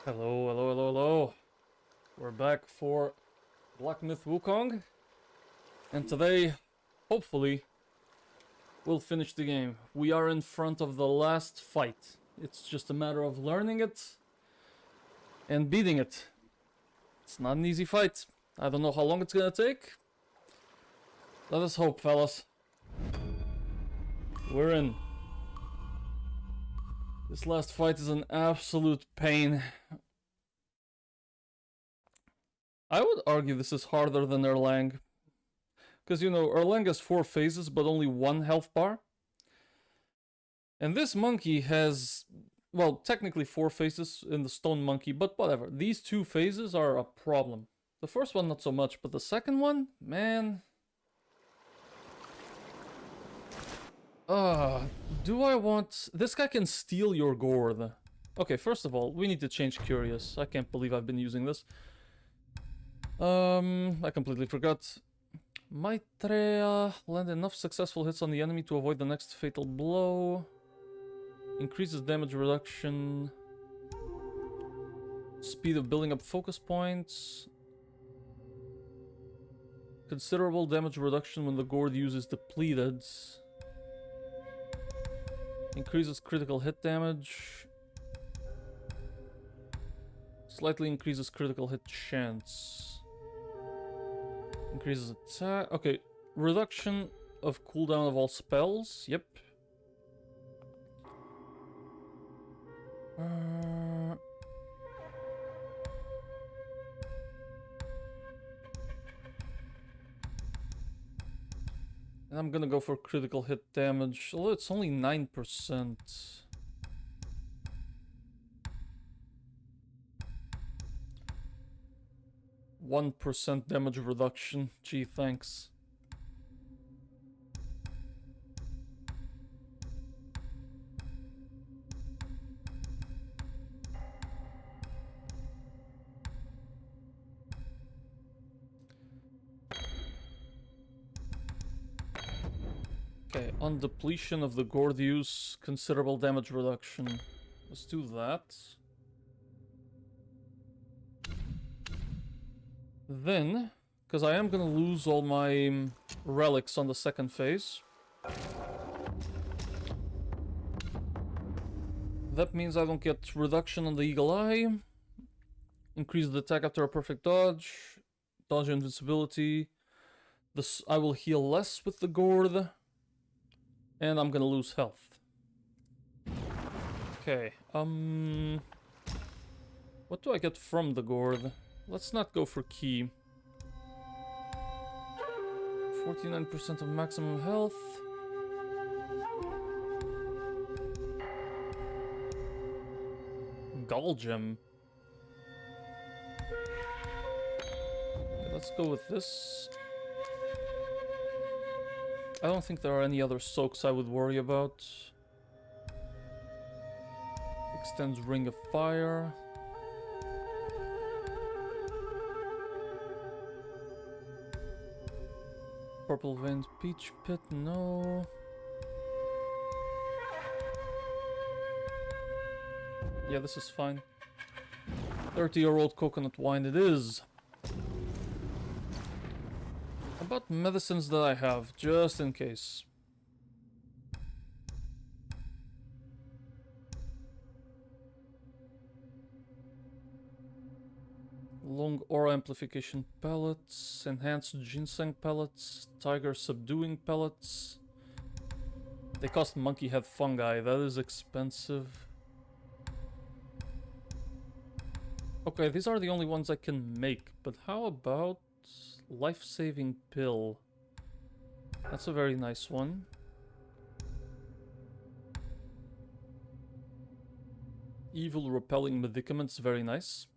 Hello, hello, hello, hello. We're back for Black Myth Wukong. And today, hopefully, we'll finish the game. We are in front of the last fight. It's just a matter of learning it and beating it. It's not an easy fight. I don't know how long it's gonna take. Let us hope, fellas. We're in. This last fight is an absolute pain. I would argue this is harder than Erlang. Because, you know, Erlang has 4 phases, but only 1 health bar. And this monkey has, well, technically 4 phases in the stone monkey, but whatever. These 2 phases are a problem. The first one, not so much, but the second one, man. Do I want... This guy can steal your gourd. Okay, first of all, we need to change Curious. I can't believe I've been using this. I completely forgot. Maitreya, land enough successful hits on the enemy to avoid the next fatal blow. Increases damage reduction. Speed of building up focus points. Considerable damage reduction when the gourd use is depleted. Increases critical hit damage. Slightly increases critical hit chance. Increases attack. Okay, reduction of cooldown of all spells. Yep. And I'm gonna go for critical hit damage, although it's only 9%. %1 damage reduction. Gee, thanks. Okay, on depletion of the gourd use, considerable damage reduction. Let's do that. Then, because I am gonna lose all my relics on the second phase. That means I don't get reduction on the Eagle Eye. Increase the attack after a perfect dodge. Dodge invincibility. This, I will heal less with the gourd. And I'm gonna lose health. Okay, what do I get from the gourd? Let's not go for key. 49% of maximum health. Gall gem. Okay, let's go with this. I don't think there are any other soaks I would worry about. Extends Ring of Fire. Purple Veined Peach Pit, no. Yeah, this is fine. 30-year-old coconut wine it is. About medicines that I have, just in case. Long aura amplification pellets, enhanced ginseng pellets, tiger subduing pellets. They cost monkey head fungi, that is expensive. Okay, these are the only ones I can make, but how about life-saving pill? That's a very nice one. Evil repelling medicaments, very nice.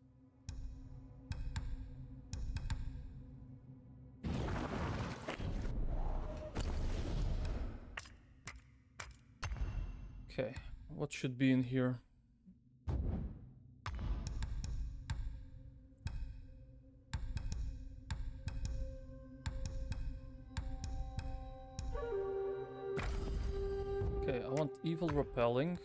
Okay, what should be in here? Okay, I want evil repelling.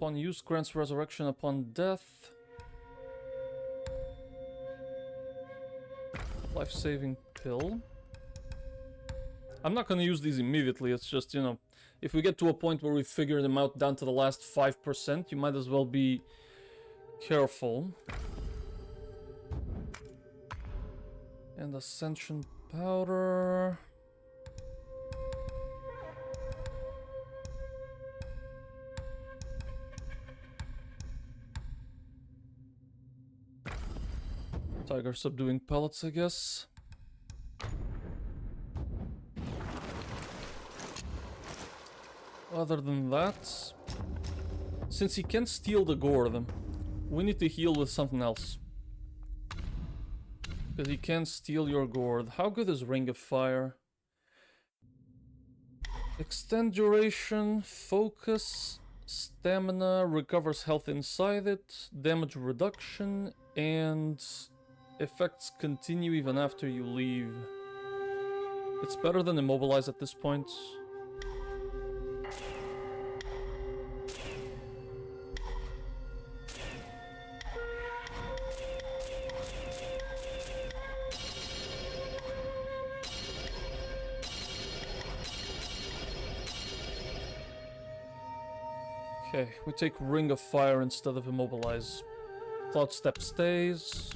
upon use grants resurrection upon death. Life-saving pill. I'm not gonna use these immediately, it's just, you know, if we get to a point where we figure them out down to the last 5%, you might as well be careful. And Ascension Powder. Tiger subduing pellets, I guess. Other than that, since he can't steal the gourd, we need to heal with something else. Because he can't steal your gourd. How good is Ring of Fire? Extend duration, focus, stamina, recovers health inside it, damage reduction, and effects continue even after you leave. It's better than Immobilize at this point. Okay, we take Ring of Fire instead of Immobilize. Cloud Step stays.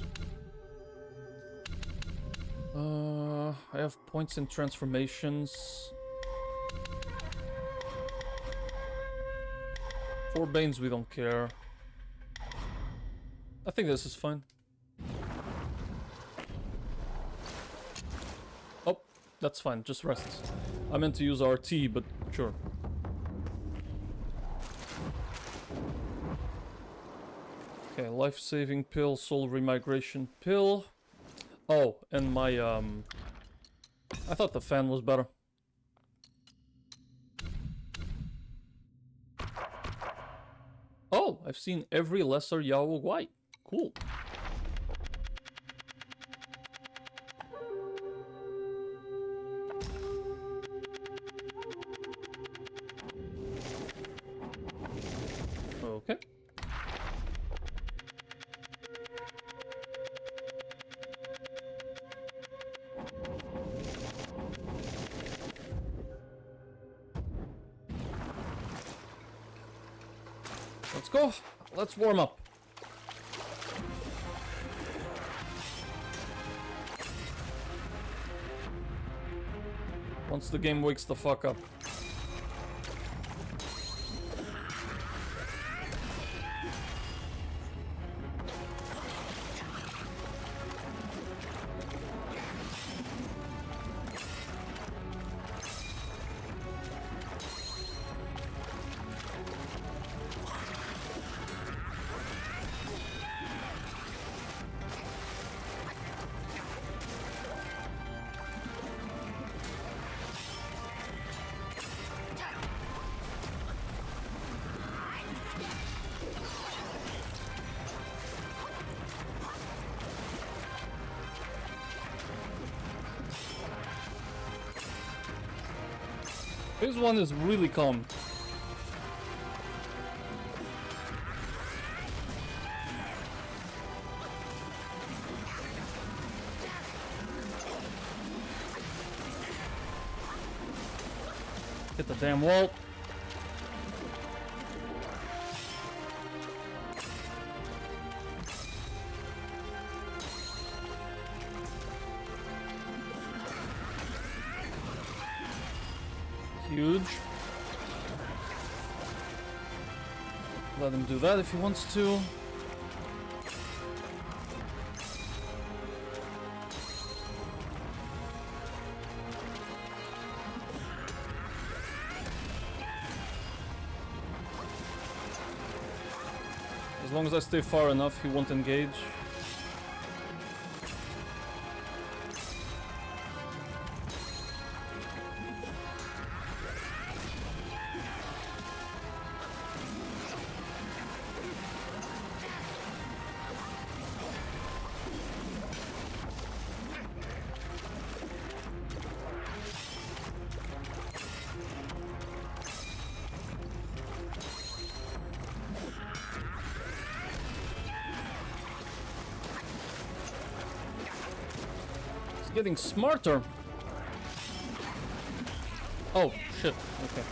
I have points in transformations. 4 Banes, we don't care. I think this is fine. Oh, that's fine, just rest. I meant to use RT, but sure. Okay, life-saving pill, soul remigration pill. Oh, and my, I thought the fan was better. Oh, I've seen every lesser Yao White. Cool. Okay. Let's go. Let's warm up. Once the game wakes the fuck up. Phase 1 is really calm. Hit the damn wall. Huge. Let him do that if he wants to. As long as I stay far enough, he won't engage. getting smarter. Oh, shit. Okay.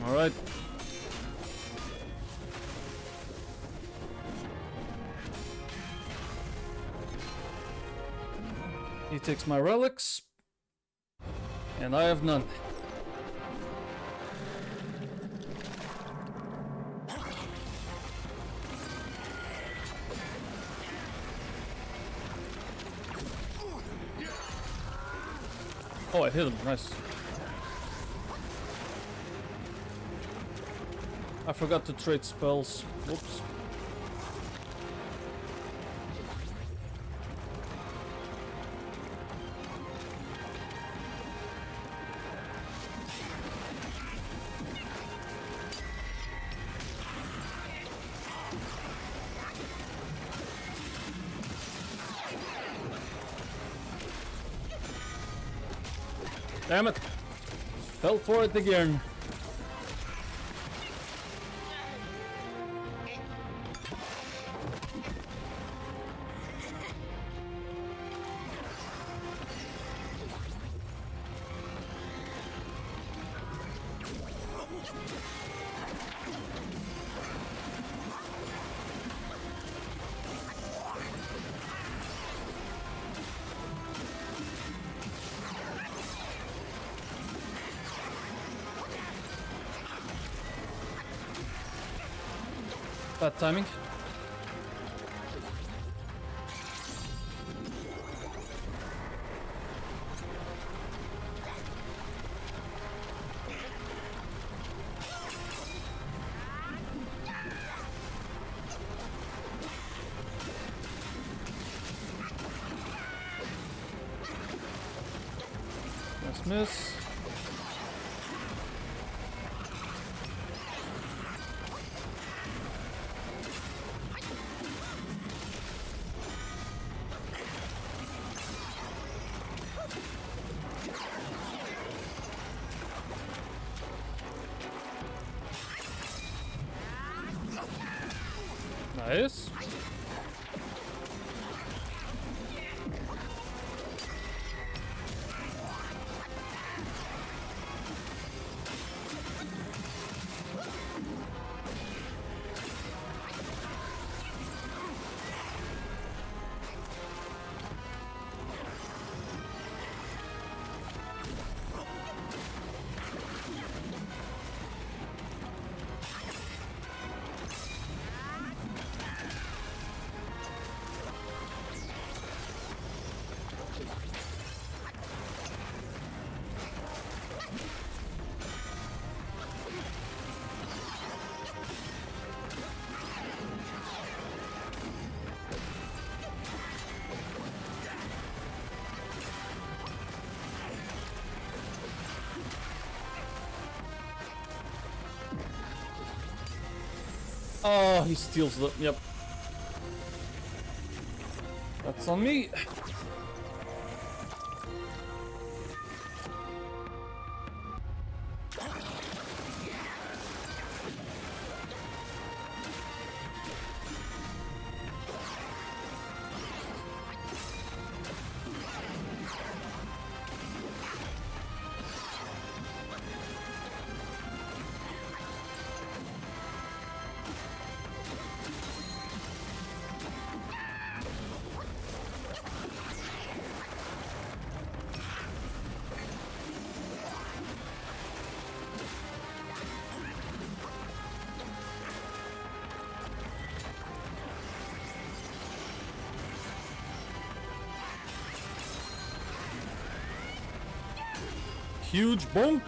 All right. He takes my relics, and I have none. Oh, I hit him. Nice. I forgot to trade spells. Whoops. Damn it. Fell for it again. Bad timing. Nice miss. Nice. Oh, he steals the... Yep. That's on me. Huge bonk.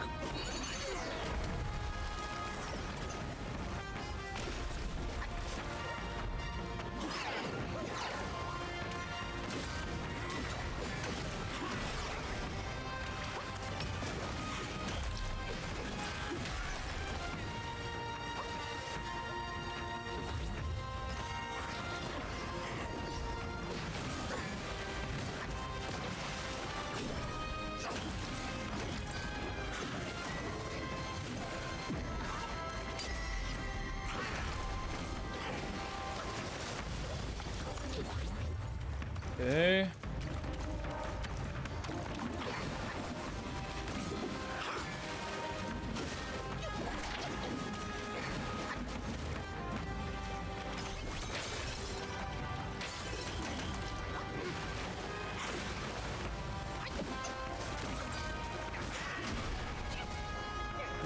Okay.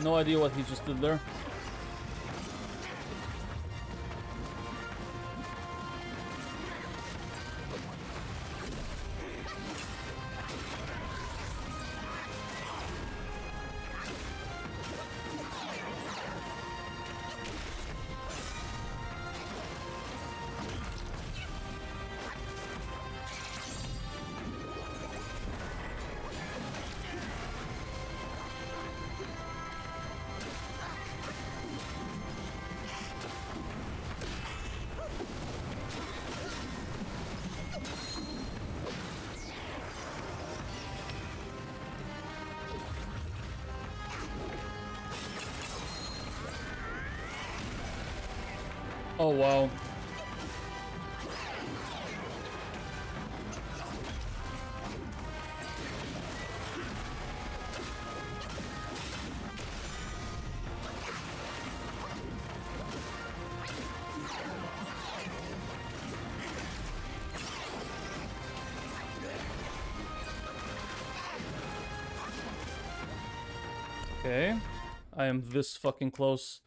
No idea what he just did there. Oh wow. Okay. I am this fucking close.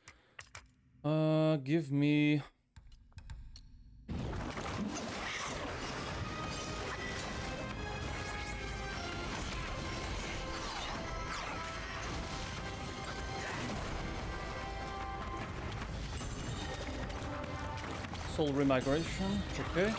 Give me... Soul remigration, okay.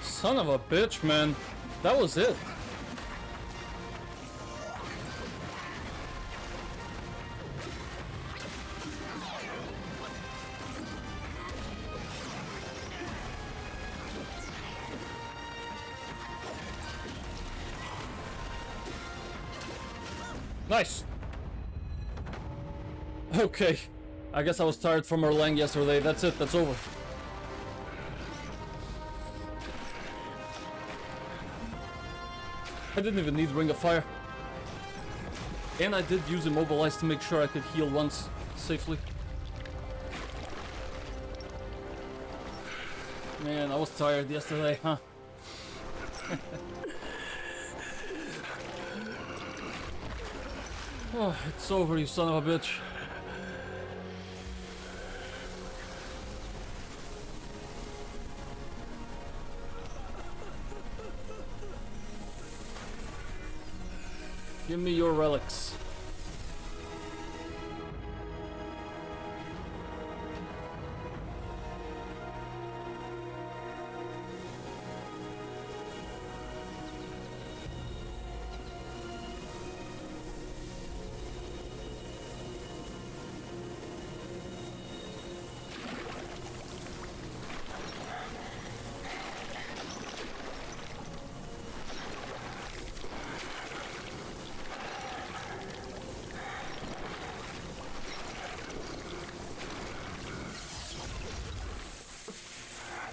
Son of a bitch, man. That was it. Nice. Okay. I guess I was tired from our lang yesterday. That's it. That's over. I didn't even need Ring of Fire. And I did use Immobilize to make sure I could heal once safely. Man, I was tired yesterday, huh? Oh, it's over, you son of a bitch. Give me your relics.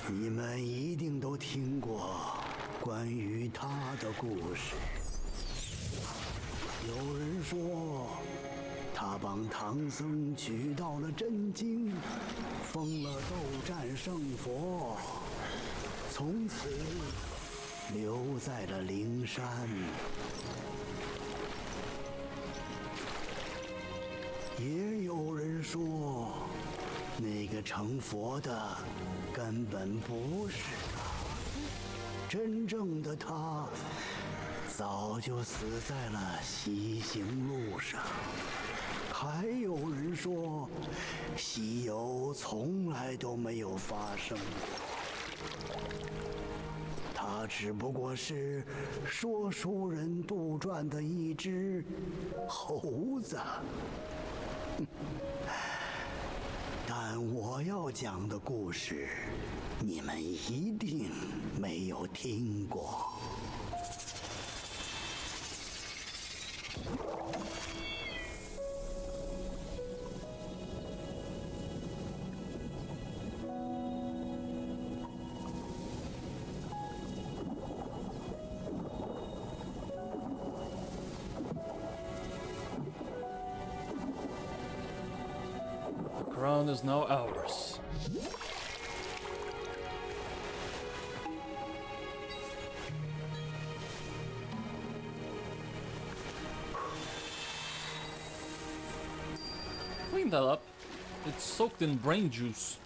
你们一定都听过关于他的故事。有人说，他帮唐僧取到了真经，封了斗战胜佛，从此留在了灵山。也有人说，那个成佛的根本不是他，真正的他早就死在了西行路上。还有人说，西游从来都没有发生过，他只不过是说书人杜撰的一只猴子。但我要讲的故事，你们一定没有听过。The crown is now ours. Clean that up. It's soaked in brain juice.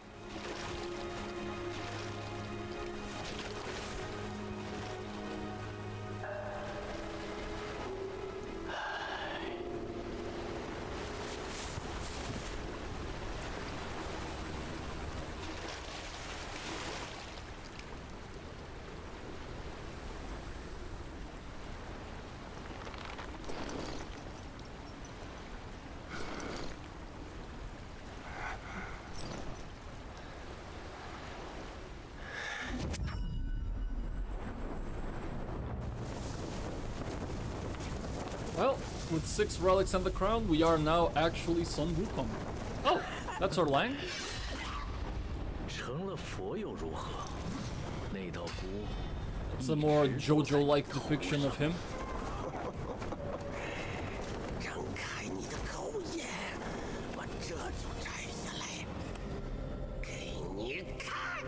Well, with 6 relics and the crown, we are now actually Sun Wukong. Oh, that's our Lang? 成了佛又如何？那道锅 It's a more JoJo-like depiction of him. 张开你的口眼，把这就摘下来，给你看。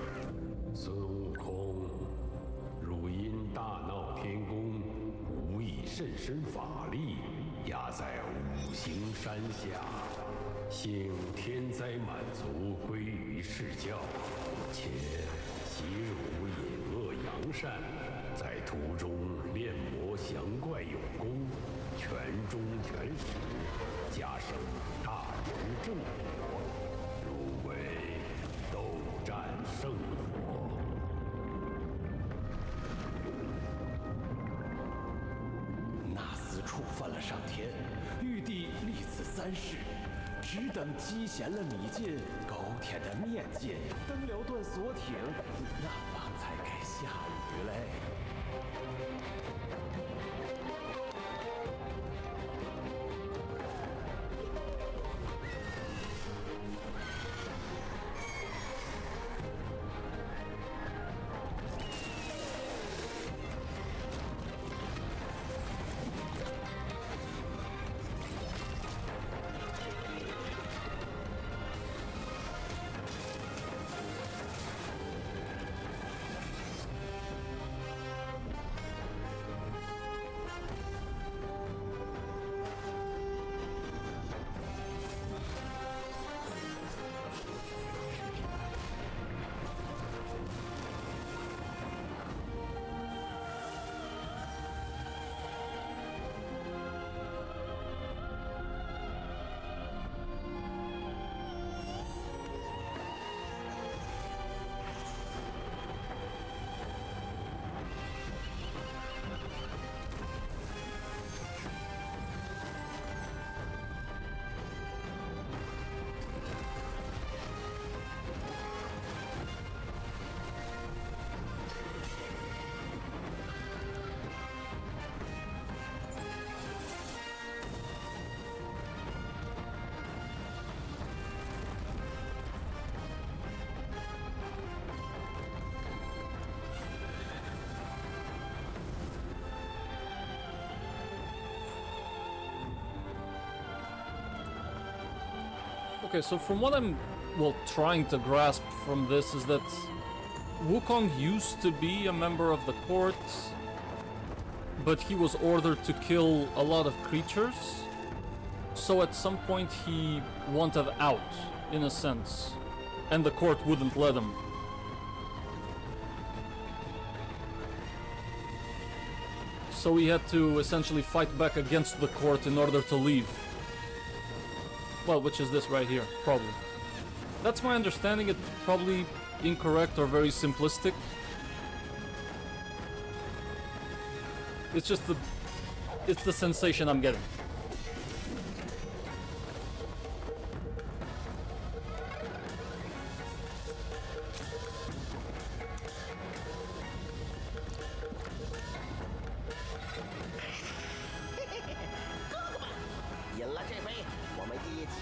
孙悟空，汝因大闹天宫，无以甚深法力，压在五行山下，幸天灾满足，归于释教，且习汝隐恶扬善，在途中练魔降怪有功，全忠全实，加生大仁正果，入为斗战胜佛。那厮触犯了上天，玉帝立此三世，只等积衔了米剑，狗舔的面剑，登辽断锁艇，那方才该下雨嘞。Okay, so from what I'm, well, trying to grasp from this is that Wukong used to be a member of the court, but he was ordered to kill a lot of creatures. So at some point he wanted out, in a sense, and the court wouldn't let him. So he had to essentially fight back against the court in order to leave. Well, which is this right here, probably. That's my understanding. It's probably incorrect or very simplistic. It's just it's the sensation I'm getting.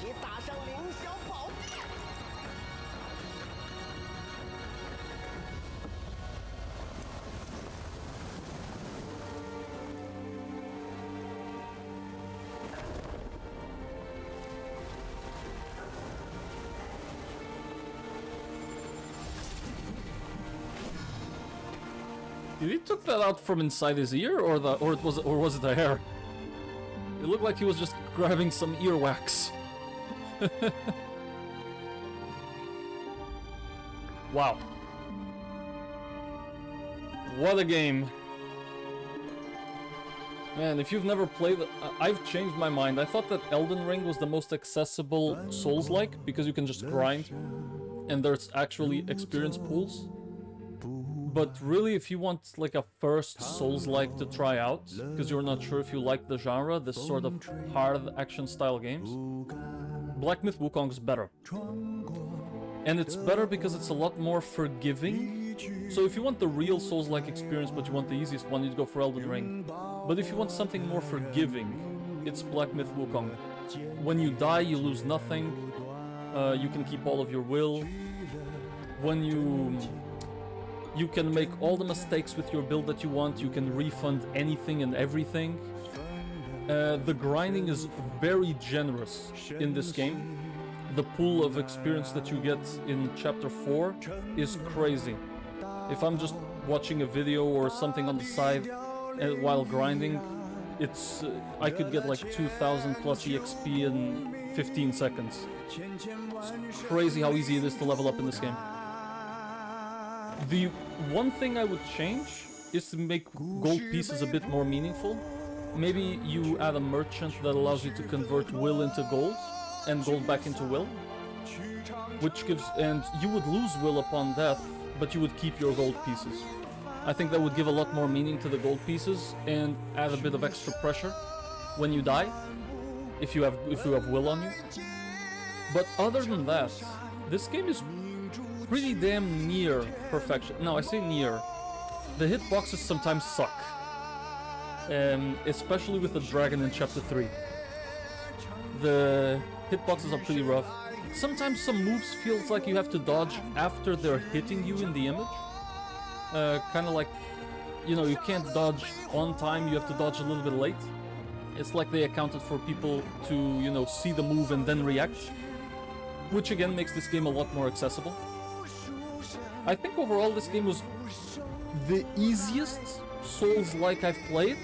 你打上凌霄宝殿。Did he took that out from inside his ear, or was it the hair? It looked like he was just grabbing some earwax. Wow. What a game. Man, if you've never played it, I've changed my mind. I thought that Elden Ring was the most accessible Souls-like, because you can just grind, and there's actually experience pools. But really, if you want like a first Souls-like to try out, because you're not sure if you like the genre, this sort of hard action-style games, Black Myth Wukong is better. And it's better because it's a lot more forgiving. So if you want the real Souls-like experience, but you want the easiest one, you'd go for Elden Ring. But if you want something more forgiving, it's Black Myth Wukong. When you die, you lose nothing. You can keep all of your will. When you can make all the mistakes with your build that you want. You can refund anything and everything. The grinding is very generous in this game. The pool of experience that you get in Chapter 4 is crazy. If I'm just watching a video or something on the side while grinding, it's I could get like 2000 plus EXP in 15 seconds. It's crazy how easy it is to level up in this game. The one thing I would change is to make gold pieces a bit more meaningful. Maybe you add a merchant that allows you to convert will into gold and gold back into will, which gives, and you would lose will upon death, but you would keep your gold pieces. I think that would give a lot more meaning to the gold pieces and add a bit of extra pressure when you die, if you have will on you. But other than that, this game is pretty damn near perfection. No, I say near. The hitboxes sometimes suck. Especially with the dragon in Chapter 3. The hitboxes are pretty rough. Sometimes some moves feels like you have to dodge after they're hitting you in the image. Kind of like, you know, you can't dodge on time, you have to dodge a little bit late. It's like they accounted for people to, you know, see the move and then react. Which again makes this game a lot more accessible. I think overall this game was the easiest Souls-like I've played.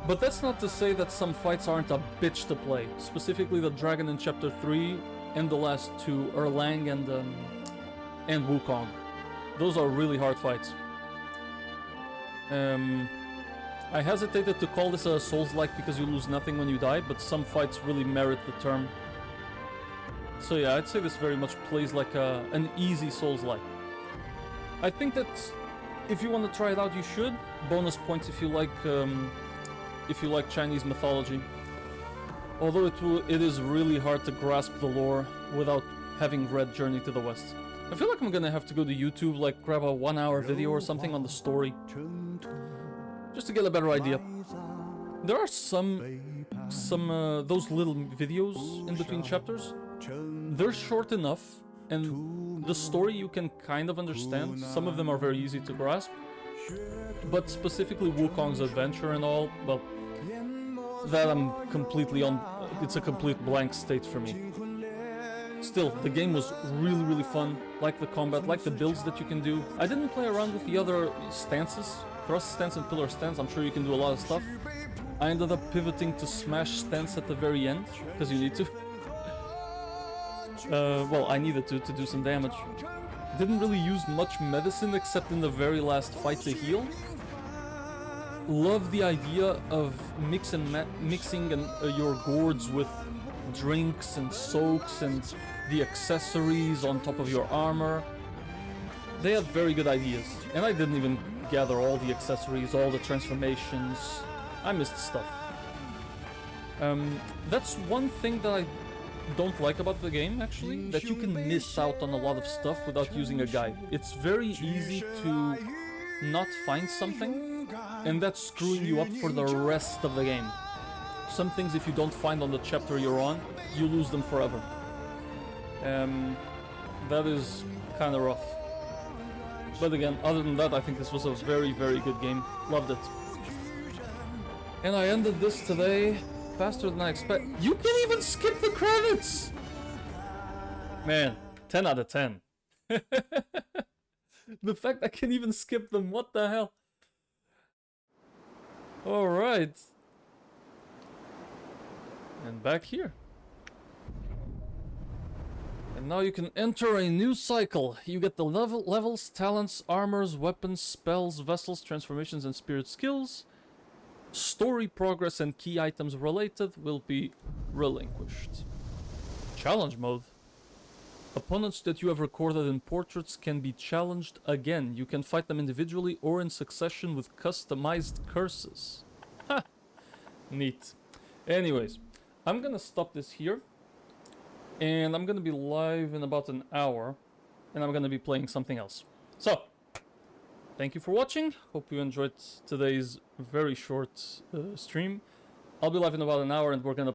But that's not to say that some fights aren't a bitch to play. Specifically the dragon in Chapter 3 and the last two, Erlang and Wukong. Those are really hard fights. I hesitated to call this a Souls-like because you lose nothing when you die, but some fights really merit the term. So yeah, I'd say this very much plays like an easy Souls-like. I think that if you want to try it out, you should. Bonus points if you like Chinese mythology. Although it is really hard to grasp the lore without having read Journey to the West. I feel like I'm gonna have to go to YouTube, like grab a 1-hour video or something on the story, just to get a better idea. There are some those little videos in between chapters. They're short enough, and the story you can kind of understand. Some of them are very easy to grasp. But specifically Wukong's adventure and all, well, that I'm completely on, it's a complete blank state for me. Still, the game was really, really fun, like the combat, like the builds that you can do. I didn't play around with the other stances, thrust stance and pillar stance. I'm sure you can do a lot of stuff. I ended up pivoting to smash stance at the very end, because you need to. Well, I needed to do some damage. Didn't really use much medicine except in the very last fight to heal. Love the idea of mixing your gourds with drinks and soaks and the accessories on top of your armor. They had very good ideas, and I didn't even gather all the accessories, all the transformations. I missed stuff. That's one thing that I don't like about the game, actually, that you can miss out on a lot of stuff without using a guide. It's very easy to not find something, and that's screwing you up for the rest of the game. some things if you don't find on the chapter you're on, you lose them forever. That is kind of rough. But again, other than that, I think this was a very, very good game. Loved it. And I ended this today faster than I expect. You can even skip the credits! Man, 10 out of 10. The fact I can even skip them, what the hell? Alright. And back here. And now you can enter a new cycle. You get the levels, talents, armors, weapons, spells, vessels, transformations, and spirit skills. Story progress and key items related will be relinquished. Challenge mode. Opponents that you have recorded in portraits can be challenged again. You can fight them individually or in succession with customized curses. Ha! Neat. Anyways, I'm gonna stop this here. And I'm gonna be live in about an hour. And I'm gonna be playing something else. So, thank you for watching. Hope you enjoyed today's very short stream. I'll be live in about an hour and we're gonna